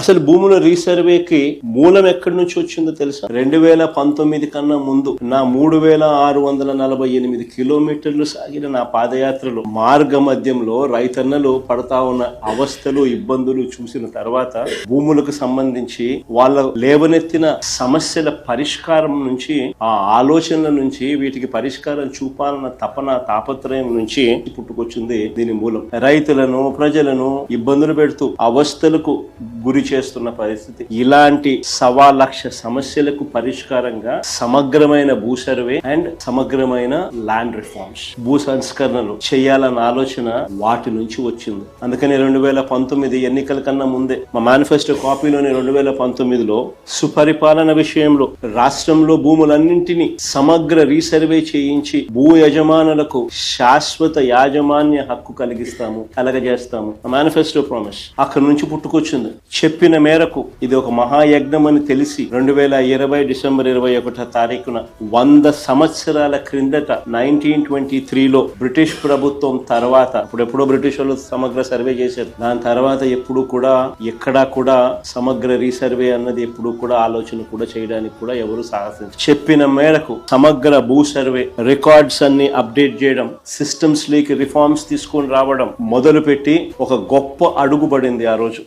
అసలు భూముల రీసర్వేకి మూలం ఎక్కడి నుంచి వచ్చిందో తెలుసా? 2019 కన్నా ముందు నా 3648 కిలోమీటర్లు సాగిన నా పాదయాత్రలో మార్గ మధ్యంలో రైతన్నలు పడతా ఉన్న అవస్థలు, ఇబ్బందులు చూసిన తర్వాత భూములకు సంబంధించి వాళ్ళ లేవనెత్తిన సమస్యల పరిష్కారం నుంచి, ఆ ఆలోచనల నుంచి, వీటికి పరిష్కారం చూపాలన్న తపన, తాపత్రయం నుంచి పుట్టుకొచ్చింది దీని మూలం. రైతులను, ప్రజలను ఇబ్బందులు పెడుతూ అవస్థలకు గురి చేస్తున్న పరిస్థితి. ఇలాంటి 1,00,000 సమస్యలకు పరిష్కారంగా సమగ్రమైన భూ సర్వే అండ్ సమగ్రమైన ల్యాండ్ రిఫార్మ్స్, భూ సంస్కరణలు చేయాలన్న ఆలోచన వాటి నుంచి వచ్చింది. అందుకని 2019 ఎన్నికల కన్నా ముందే మా మేనిఫెస్టో కాపీలోని 2019లో సుపరిపాలన విషయంలో రాష్ట్రంలో భూములన్నింటినీ సమగ్ర రీసర్వే చేయించి భూ యజమానులకు శాశ్వత యాజమాన్య హక్కు కలిగిస్తాము, కలగజేస్తాము. మేనిఫెస్టో ప్రామిస్ అక్కడి నుంచి పుట్టుకొచ్చింది. చెప్పిన మేరకు ఇది ఒక మహాయజ్ఞం అని తెలిసి 2020 డిసెంబర్ 21వ తారీఖున 100 సంవత్సరాల క్రిందట 1923లో బ్రిటిష్ ప్రభుత్వం తర్వాత, అప్పుడెప్పుడో బ్రిటిష్ వాళ్ళు సమగ్ర సర్వే చేశారు, దాని తర్వాత ఎప్పుడు కూడా ఎక్కడా కూడా సమగ్ర రీసర్వే అన్నది ఎప్పుడు కూడా ఆలోచన కూడా చేయడానికి కూడా ఎవరు సాహసించారు. చెప్పిన మేరకు సమగ్ర భూ సర్వే రికార్డ్స్ అన్ని అప్డేట్ చేయడం, సిస్టమ్స్ లీకి రిఫార్మ్స్ తీసుకొని రావడం మొదలుపెట్టి ఒక గొప్ప అడుగు పడింది ఆ రోజు.